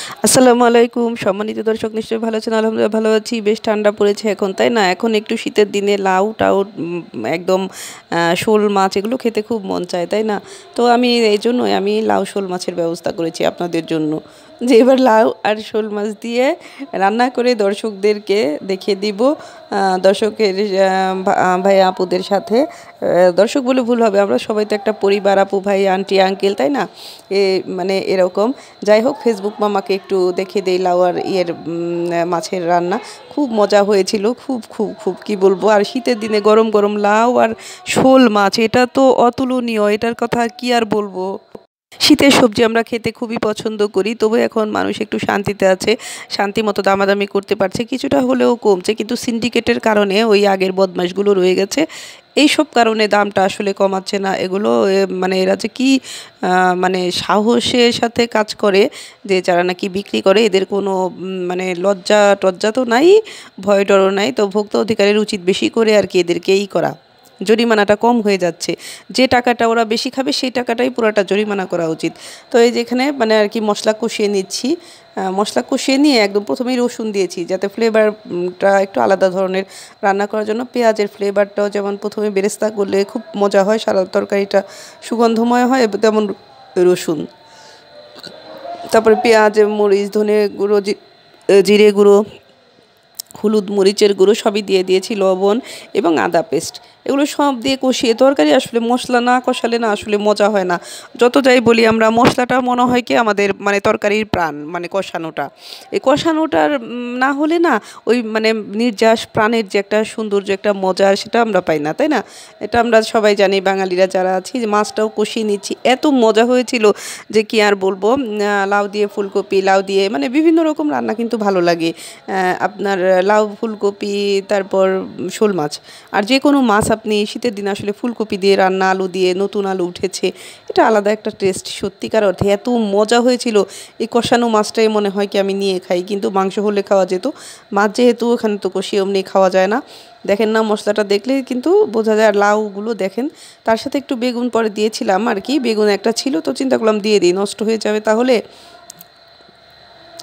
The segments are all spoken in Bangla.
আসসালামু আলাইকুম সম্মানিত দর্শক, নিশ্চয়ই ভালো আছেন। আলহামদুলিল্লাহ ভালো আছি। বেশ ঠান্ডা পড়েছে এখন, তাই না? এখন একটু শীতের দিনে লাউ টাউ একদম শোল মাছ এগুলো খেতে খুব মন চায়, তাই না? তো আমি এই জন্যই আমি লাউ শোল মাছের ব্যবস্থা করেছি আপনাদের জন্য, যে এবার লাউ আর শোল মাছ দিয়ে রান্না করে দর্শকদেরকে দেখিয়ে দিব। দর্শকের ভাই আপুদের সাথে, দর্শক বলে ভুল হবে, আমরা সবাই তো একটা পরিবার, আপু ভাই আন্টি আঙ্কেল, তাই না? মানে এরকম। যাই হোক, ফেসবুক মামাকে একটু দেখে দেই লাউ আর মাছের রান্না। খুব মজা হয়েছিল, খুব খুব খুব কি বলবো। আর শীতের দিনে গরম গরম লাউ আর শোল মাছ, এটা তো অতুলনীয়, এটার কথা কি আর বলবো। শীতের সবজি আমরা খেতে খুবই পছন্দ করি, তবু এখন মানুষ একটু শান্তিতে আছে, শান্তি মতো দামাদামি করতে পারছে, কিছুটা হলেও কমছে। কিন্তু সিন্ডিকেটের কারণে ওই আগের বদমাশগুলো রয়ে গেছে, এইসব কারণে দামটা আসলে কমাচ্ছে না এগুলো। মানে এরা যে কি মানে সাহসের সাথে কাজ করে, যে যারা নাকি বিক্রি করে, এদের কোনো মানে লজ্জা টজ্জা তো নাই, ভয় ডরও নাই। তো ভোক্তা অধিকারের উচিত বেশি করে আর কি এদেরকেই করা, জরিমানাটা কম হয়ে যাচ্ছে। যে টাকাটা ওরা বেশি খাবে সেই টাকাটাই পুরোটা জরিমানা করা উচিত। তো এই যেখানে মানে আর কি মশলা কষিয়ে নিচ্ছি। মশলা কষিয়ে নিয়ে একদম প্রথমেই রসুন দিয়েছি, যাতে ফ্লেভারটা একটু আলাদা ধরনের রান্না করার জন্য। পেঁয়াজের ফ্লেভারটাও যেমন প্রথমে বেরেস্তা করলে খুব মজা হয়, সারা তরকারিটা সুগন্ধময় হয়, তেমন রসুন, তারপরে পেঁয়াজ, মরিচ, ধনে গুঁড়ো, জিরে গুঁড়ো, হলুদ, মরিচের গুঁড়ো সবই দিয়ে দিয়েছি, লবণ এবং আদা পেস্ট, এগুলো সব দিয়ে কষিয়ে। তরকারি আসলে মশলা না কষালে না আসলে মজা হয় না। যত যাই বলি আমরা, মশলাটা মনে হয় কি আমাদের মানে তরকারির প্রাণ, মানে কষানোটা। এই কষানোটার না হলে না ওই মানে নির্যাস প্রাণের যে একটা সৌন্দর্য, একটা মজা, সেটা আমরা পাই না, তাই না? এটা আমরা সবাই জানি, বাঙালিরা যারা আছি। যে মাছটাও কষিয়ে নিচ্ছি, এত মজা হয়েছিল যে কি আর বলবো। লাউ দিয়ে ফুলকপি, লাউ দিয়ে মানে বিভিন্ন রকম রান্না কিন্তু ভালো লাগে। আপনার লাউ, ফুলকপি, তারপর শোল মাছ, আর যে কোনো মাছ আপনি শীতের দিনে আসলে ফুলকপি দিয়ে রান্না, আলু দিয়ে, নতুন আলু উঠেছে, এটা আলাদা একটা টেস্ট। সত্যিকার অর্থে এত মজা হয়েছিল। এই কষানো মাছটাই মনে হয় কি আমি নিয়ে খাই, কিন্তু মাংস হলে খাওয়া যেত, মাছ যেহেতু ওখানে তো কষিয়ে অমনি খাওয়া যায় না। দেখেন না, মশলাটা দেখলে কিন্তু বোঝা যায়। আর লাউগুলো দেখেন, তার সাথে একটু বেগুন পরে দিয়েছিলাম আর কি, বেগুন একটা ছিল তো চিন্তা করলাম দিয়ে দিই, নষ্ট হয়ে যাবে তাহলে।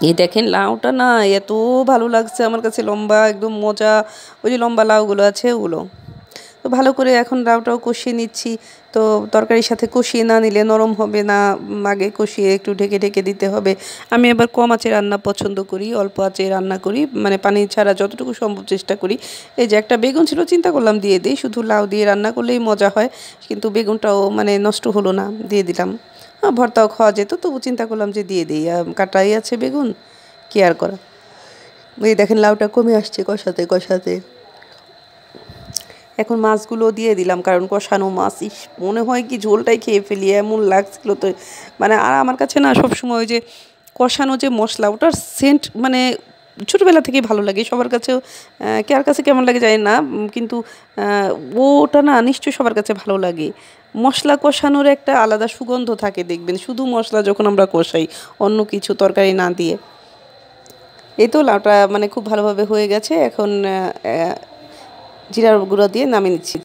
এই দেখেন লাউটা না এত ভালো লাগছে আমার কাছে, লম্বা একদম মজা। ওই যে লম্বা লাউগুলো আছে ওগুলো। তো ভালো করে এখন লাউটাও কষিয়ে নিচ্ছি। তো তরকারির সাথে কষিয়ে না নিলে নরম হবে না, আগে কষিয়ে একটু ঢেকে ঢেকে দিতে হবে। আমি আবার কম আঁচে রান্না পছন্দ করি, অল্প আঁচে রান্না করি, মানে পানি ছাড়া যতটুকু সম্ভব চেষ্টা করি। এই যে একটা বেগুন ছিল, চিন্তা করলাম দিয়ে দিই, শুধু লাউ দিয়ে রান্না করলেই মজা হয়। কিন্তু বেগুনটাও মানে নষ্ট হলো না, দিয়ে দিলাম। ভর্তাও খাওয়া যেত, তবু চিন্তা করলাম যে দিয়ে দিই, কাটাই আছে বেগুন, কি আর করা। এই দেখেন লাউটা কমে আসছে কষাতে কষাতে। এখন মাছগুলো দিয়ে দিলাম, কারণ কষানো মাছ, ইস মনে হয় কি ঝোলটাই খেয়ে ফেলি, এমন লাগছিল তো। মানে আর আমার কাছে না সবসময় ওই যে কষানো যে মশলা, ওটার সেন্ট মানে ছোটোবেলা থেকেই ভালো লাগে। সবার কাছেও কার কাছে কেমন লাগে জানি না, কিন্তু ওটা না নিশ্চয়ই সবার কাছে ভালো লাগে। মশলা কষানোর একটা আলাদা সুগন্ধ থাকে দেখবেন, শুধু মশলা যখন আমরা কষাই, অন্য কিছু তরকারি না দিয়ে। এই তো লাউটা মানে খুব ভালোভাবে হয়ে গেছে। এখন জিরার গুঁড়ো দিয়ে নামিয়ে নিচ্ছি।